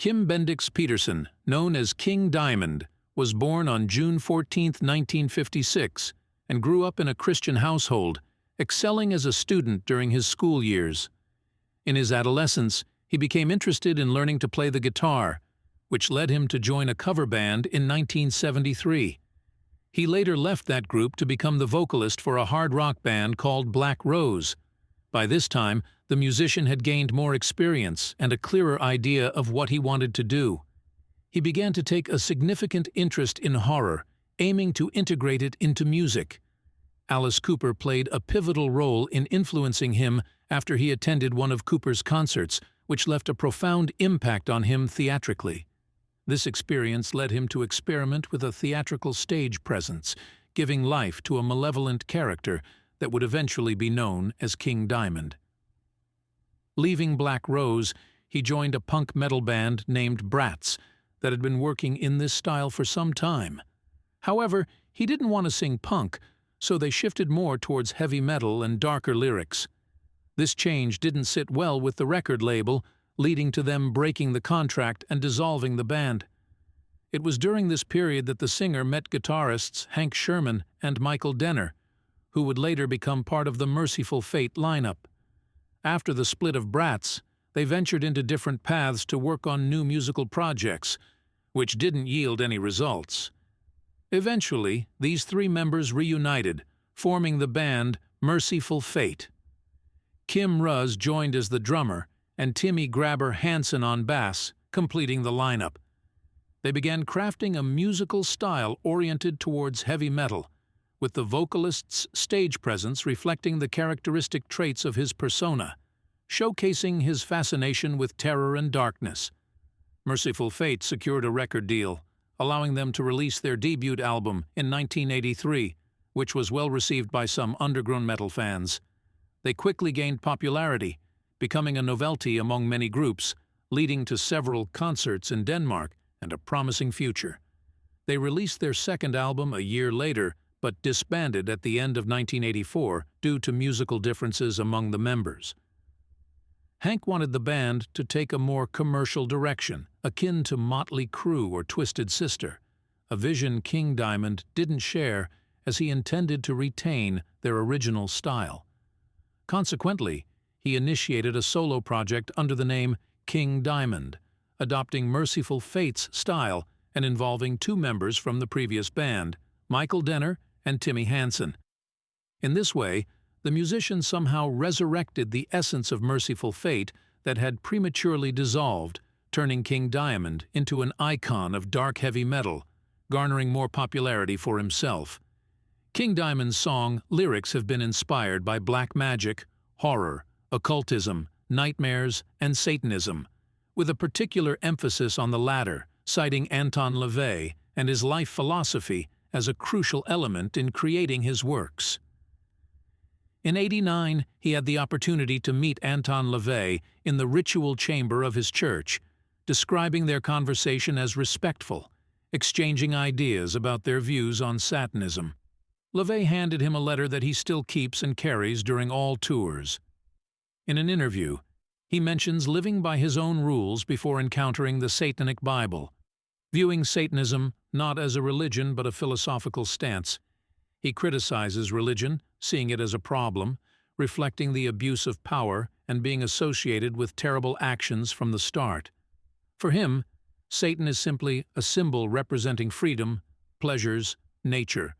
Kim Bendix Petersen, known as King Diamond, was born on June 14, 1956, and grew up in a Christian household, excelling as a student during his school years. In his adolescence, he became interested in learning to play the guitar, which led him to join a cover band in 1973. He later left that group to become the vocalist for a hard rock band called Black Rose. By this time, the musician had gained more experience and a clearer idea of what he wanted to do. He began to take a significant interest in horror, aiming to integrate it into music. Alice Cooper played a pivotal role in influencing him after he attended one of Cooper's concerts, which left a profound impact on him theatrically. This experience led him to experiment with a theatrical stage presence, giving life to a malevolent character that would eventually be known as King Diamond. Leaving Black Rose, he joined a punk metal band named Bratz that had been working in this style for some time. However, he didn't want to sing punk, so they shifted more towards heavy metal and darker lyrics. This change didn't sit well with the record label, leading to them breaking the contract and dissolving the band. It was during this period that the singer met guitarists Hank Sherman and Michael Denner, who would later become part of the Mercyful Fate lineup. After the split of Bratz, they ventured into different paths to work on new musical projects, which didn't yield any results. Eventually, these three members reunited, forming the band Mercyful Fate. Kim Ruz joined as the drummer, and Timmy Grabber Hansen on bass, completing the lineup. They began crafting a musical style oriented towards heavy metal, with the vocalist's stage presence reflecting the characteristic traits of his persona, showcasing his fascination with terror and darkness. Mercyful Fate secured a record deal, allowing them to release their debut album in 1983, which was well received by some underground metal fans. They quickly gained popularity, becoming a novelty among many groups, leading to several concerts in Denmark and a promising future. They released their second album a year later, but disbanded at the end of 1984 due to musical differences among the members. Hank wanted the band to take a more commercial direction, akin to Motley Crue or Twisted Sister, a vision King Diamond didn't share as he intended to retain their original style. Consequently, he initiated a solo project under the name King Diamond, adopting Mercyful Fate's style and involving two members from the previous band, Michael Denner and Timmy Hansen. In this way, the musician somehow resurrected the essence of Mercyful Fate that had prematurely dissolved, turning King Diamond into an icon of dark heavy metal, garnering more popularity for himself. King Diamond's song lyrics have been inspired by black magic, horror, occultism, nightmares, and Satanism, with a particular emphasis on the latter, citing Anton LaVey and his life philosophy as a crucial element in creating his works. In '89, he had the opportunity to meet Anton LaVey in the ritual chamber of his church, describing their conversation as respectful, exchanging ideas about their views on Satanism. LaVey handed him a letter that he still keeps and carries during all tours. In an interview, he mentions living by his own rules before encountering the Satanic Bible, viewing Satanism not as a religion but a philosophical stance. He criticizes religion, seeing it as a problem, reflecting the abuse of power and being associated with terrible actions from the start. For him, Satan is simply a symbol representing freedom, pleasures, nature,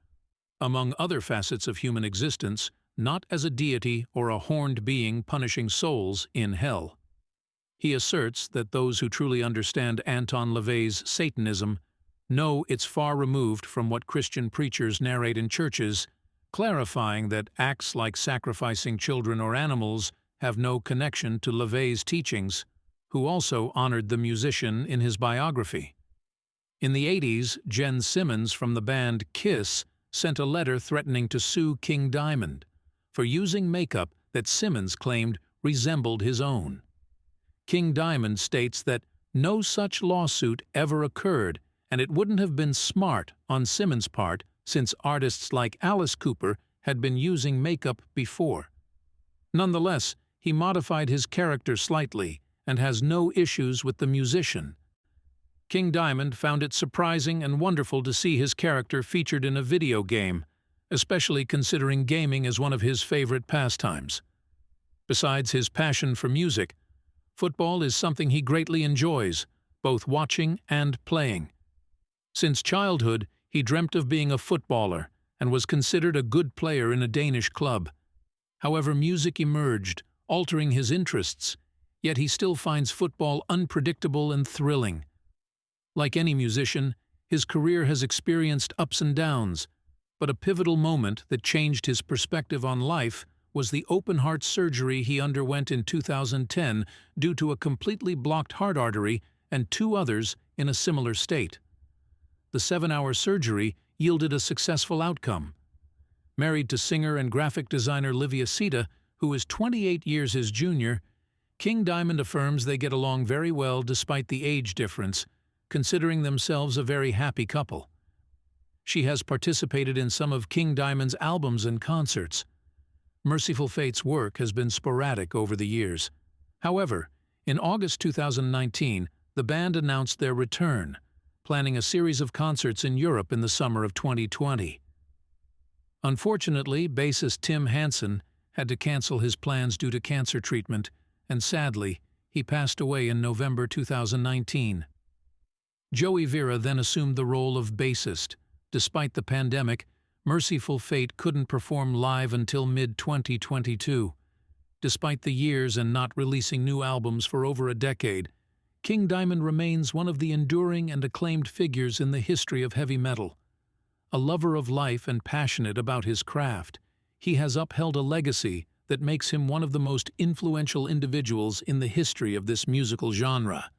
among other facets of human existence, not as a deity or a horned being punishing souls in hell. He asserts that those who truly understand Anton LaVey's Satanism know it's far removed from what Christian preachers narrate in churches, clarifying that acts like sacrificing children or animals have no connection to LaVey's teachings, who also honored the musician in his biography. In the '80s, Jen Simmons from the band Kiss sent a letter threatening to sue King Diamond for using makeup that Simmons claimed resembled his own. King Diamond states that no such lawsuit ever occurred, and it wouldn't have been smart on Simmons' part since artists like Alice Cooper had been using makeup before. Nonetheless, he modified his character slightly and has no issues with the musician, King Diamond found it surprising and wonderful to see his character featured in a video game, especially considering gaming as one of his favorite pastimes. Besides his passion for music, football is something he greatly enjoys, both watching and playing. Since childhood, he dreamt of being a footballer and was considered a good player in a Danish club. However, music emerged, altering his interests, yet he still finds football unpredictable and thrilling. Like any musician, his career has experienced ups and downs, but a pivotal moment that changed his perspective on life was the open-heart surgery he underwent in 2010 due to a completely blocked heart artery and 2 others in a similar state. The 7-hour surgery yielded a successful outcome. Married to singer and graphic designer Livia Sita, who is 28 years his junior, King Diamond affirms they get along very well despite the age difference, considering themselves a very happy couple. She has participated in some of King Diamond's albums and concerts. Mercyful Fate's work has been sporadic over the years. However, in August 2019, the band announced their return, planning a series of concerts in Europe in the summer of 2020. Unfortunately, bassist Tim Hansen had to cancel his plans due to cancer treatment, and sadly, he passed away in November 2019. Joey Vera then assumed the role of bassist. Despite the pandemic, Mercyful Fate couldn't perform live until mid-2022. Despite the years and not releasing new albums for over a decade, King Diamond remains one of the enduring and acclaimed figures in the history of heavy metal. A lover of life and passionate about his craft, he has upheld a legacy that makes him one of the most influential individuals in the history of this musical genre.